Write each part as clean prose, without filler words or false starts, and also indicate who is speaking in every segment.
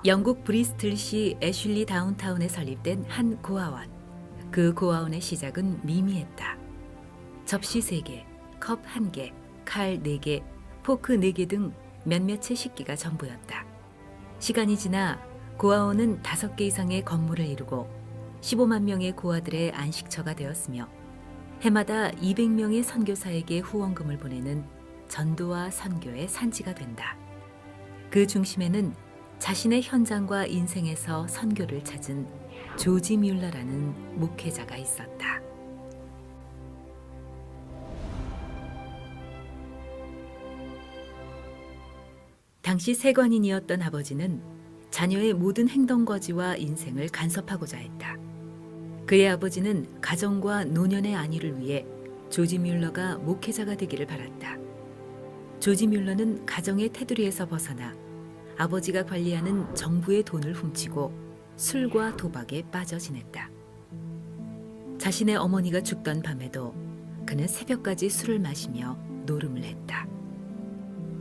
Speaker 1: 영국 브리스틀시 애슐리 다운타운에 설립된 한 고아원. 그 고아원의 시작은 미미했다. 접시 3개, 컵 1개, 칼 4개, 포크 4개 등 몇몇의 식기가 전부였다. 시간이 지나 고아원은 5개 이상의 건물을 이루고 15만 명의 고아들의 안식처가 되었으며 해마다 200명의 선교사에게 후원금을 보내는 전도와 선교의 산지가 된다. 그 중심에는 자신의 현장과 인생에서 선교를 찾은 조지 뮬러라는 목회자가 있었다. 당시 세관인이었던 아버지는 자녀의 모든 행동거지와 인생을 간섭하고자 했다. 그의 아버지는 가정과 노년의 안위를 위해 조지 뮬러가 목회자가 되기를 바랐다. 조지 뮬러는 가정의 테두리에서 벗어나 아버지가 관리하는 정부의 돈을 훔치고 술과 도박에 빠져 지냈다. 자신의 어머니가 죽던 밤에도 그는 새벽까지 술을 마시며 노름을 했다.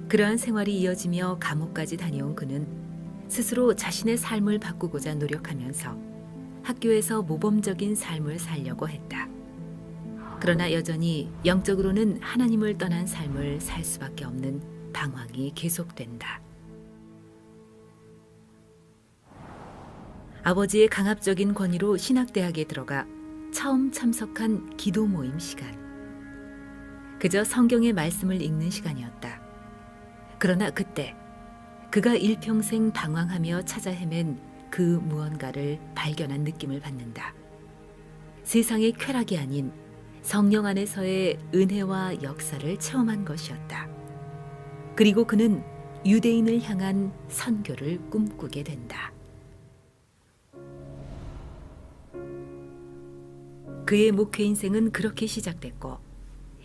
Speaker 1: 그러한 생활이 이어지며 감옥까지 다녀온 그는 스스로 자신의 삶을 바꾸고자 노력하면서 학교에서 모범적인 삶을 살려고 했다. 그러나 여전히 영적으로는 하나님을 떠난 삶을 살 수밖에 없는 방황이 계속된다. 아버지의 강압적인 권위로 신학대학에 들어가 처음 참석한 기도 모임 시간. 그저 성경의 말씀을 읽는 시간이었다. 그러나 그때 그가 일평생 방황하며 찾아 헤맨 그 무언가를 발견한 느낌을 받는다. 세상의 쾌락이 아닌 성령 안에서의 은혜와 역사를 체험한 것이었다. 그리고 그는 유대인을 향한 선교를 꿈꾸게 된다. 그의 목회 인생은 그렇게 시작됐고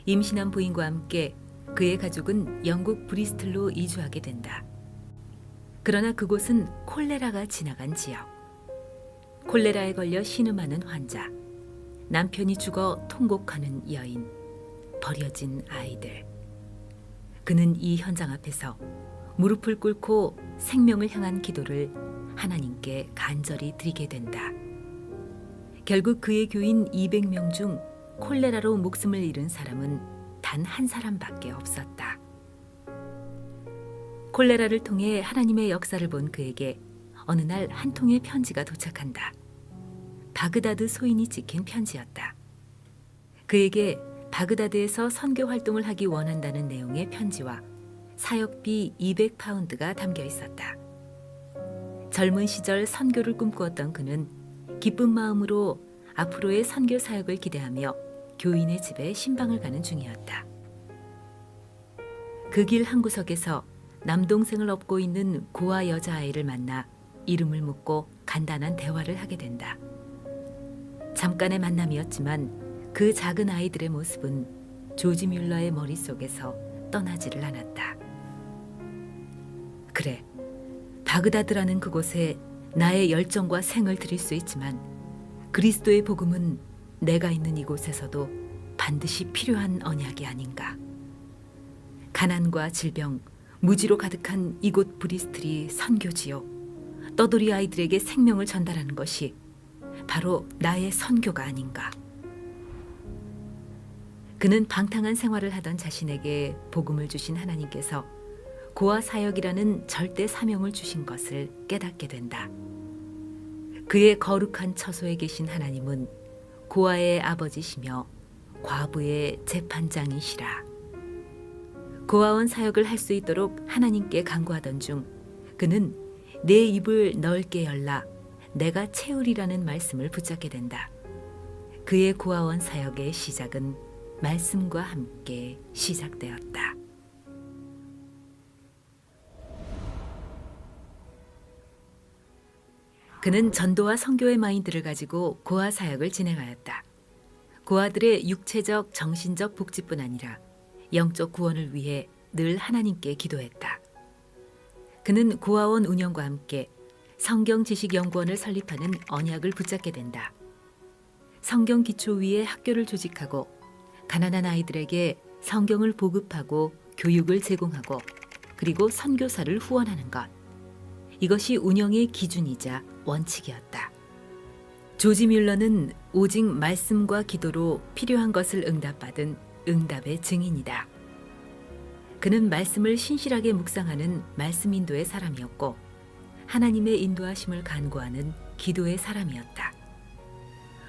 Speaker 1: 임신한 부인과 함께 그의 가족은 영국 브리스틀로 이주하게 된다. 그러나 그곳은 콜레라가 지나간 지역. 콜레라에 걸려 신음하는 환자, 남편이 죽어 통곡하는 여인, 버려진 아이들. 그는 이 현장 앞에서 무릎을 꿇고 생명을 향한 기도를 하나님께 간절히 드리게 된다. 결국 그의 교인 200명 중 콜레라로 목숨을 잃은 사람은 단 한 사람밖에 없었다. 콜레라를 통해 하나님의 역사를 본 그에게 어느 날 한 통의 편지가 도착한다. 바그다드 소인이 찍힌 편지였다. 그에게 바그다드에서 선교 활동을 하기 원한다는 내용의 편지와 사역비 200파운드가 담겨 있었다. 젊은 시절 선교를 꿈꾸었던 그는 기쁜 마음으로 앞으로의 선교 사역을 기대하며 교인의 집에 신방을 가는 중이었다. 그 길 한 구석에서 남동생을 업고 있는 고아 여자아이를 만나 이름을 묻고 간단한 대화를 하게 된다. 잠깐의 만남이었지만 그 작은 아이들의 모습은 조지 뮬러의 머릿속에서 떠나지를 않았다. 그래, 바그다드라는 그곳에 나의 열정과 생을 드릴 수 있지만 그리스도의 복음은 내가 있는 이곳에서도 반드시 필요한 언약이 아닌가. 가난과 질병, 무지로 가득한 이곳 브리스틀이 선교지요. 떠돌이 아이들에게 생명을 전달하는 것이 바로 나의 선교가 아닌가. 그는 방탕한 생활을 하던 자신에게 복음을 주신 하나님께서 고아 사역이라는 절대 사명을 주신 것을 깨닫게 된다. 그의 거룩한 처소에 계신 하나님은 고아의 아버지시며 과부의 재판장이시라. 고아원 사역을 할 수 있도록 하나님께 간구하던 중 그는 내 입을 넓게 열라 내가 채우리라는 말씀을 붙잡게 된다. 그의 고아원 사역의 시작은 말씀과 함께 시작되었다. 그는 전도와 선교의 마인드를 가지고 고아 사역을 진행하였다. 고아들의 육체적, 정신적 복지뿐 아니라 영적 구원을 위해 늘 하나님께 기도했다. 그는 고아원 운영과 함께 성경지식연구원을 설립하는 언약을 붙잡게 된다. 성경 기초 위에 학교를 조직하고 가난한 아이들에게 성경을 보급하고 교육을 제공하고 그리고 선교사를 후원하는 것. 이것이 운영의 기준이자 원칙이었다. 조지 뮬러는 오직 말씀과 기도로 필요한 것을 응답받은 응답의 증인이다. 그는 말씀을 신실하게 묵상하는 말씀 인도의 사람이었고 하나님의 인도하심을 간구하는 기도의 사람이었다.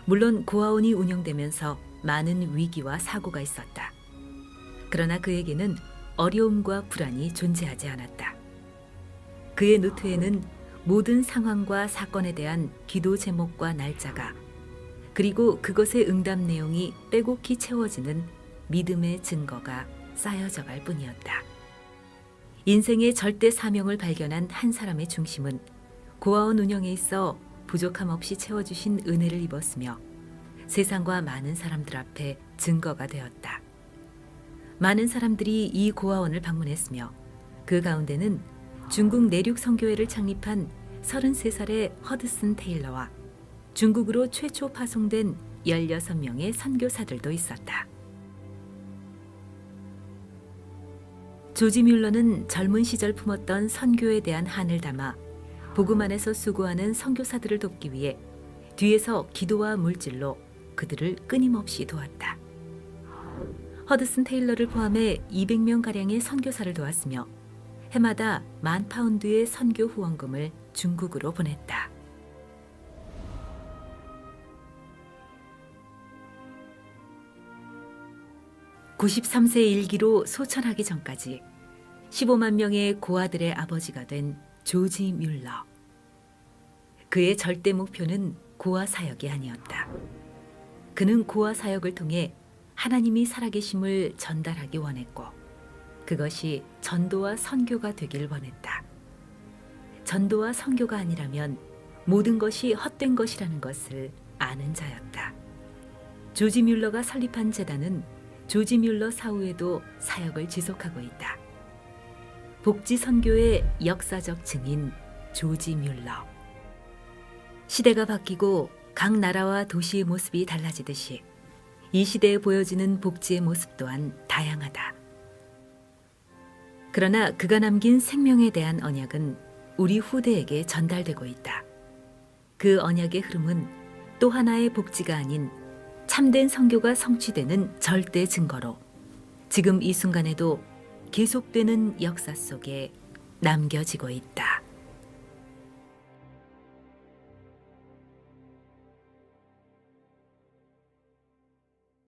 Speaker 1: 물론 고아원이 운영되면서 많은 위기와 사고가 있었다. 그러나 그에게는 어려움과 불안이 존재하지 않았다. 그의 노트에는 모든 상황과 사건에 대한 기도 제목과 날짜가 그리고 그것의 응답 내용이 빼곡히 채워지는 믿음의 증거가 쌓여져 갈 뿐이었다. 인생의 절대 사명을 발견한 한 사람의 중심은 고아원 운영에 있어 부족함 없이 채워주신 은혜를 입었으며 세상과 많은 사람들 앞에 증거가 되었다. 많은 사람들이 이 고아원을 방문했으며 그 가운데는 중국 내륙 선교회를 창립한 33살의 허드슨 테일러와 중국으로 최초 파송된 16명의 선교사들도 있었다. 조지 뮬러는 젊은 시절 품었던 선교에 대한 한을 담아 복음 안에서 수고하는 선교사들을 돕기 위해 뒤에서 기도와 물질로 그들을 끊임없이 도왔다. 허드슨 테일러를 포함해 200명가량의 선교사를 도왔으며 해마다 £10,000의 선교 후원금을 중국으로 보냈다. (93세) 일기로 소천하기 전까지 15만 명의 고아들의 아버지가 된 조지 뮬러. 그의 절대 목표는 고아 사역이 아니었다. 그는 고아 사역을 통해 하나님이 살아계심을 전달하기 원했고 그것이 전도와 선교가 되길 원했다. 전도와 선교가 아니라면 모든 것이 헛된 것이라는 것을 아는 자였다. 조지 뮬러가 설립한 재단은 조지 뮬러 사후에도 사역을 지속하고 있다. 복지 선교의 역사적 증인 조지 뮬러. 시대가 바뀌고 각 나라와 도시의 모습이 달라지듯이 이 시대에 보여지는 복지의 모습 또한 다양하다. 그러나 그가 남긴 생명에 대한 언약은 우리 후대에게 전달되고 있다. 그 언약의 흐름은 또 하나의 복지가 아닌 참된 선교가 성취되는 절대 증거로 지금 이 순간에도 계속되는 역사 속에 남겨지고 있다.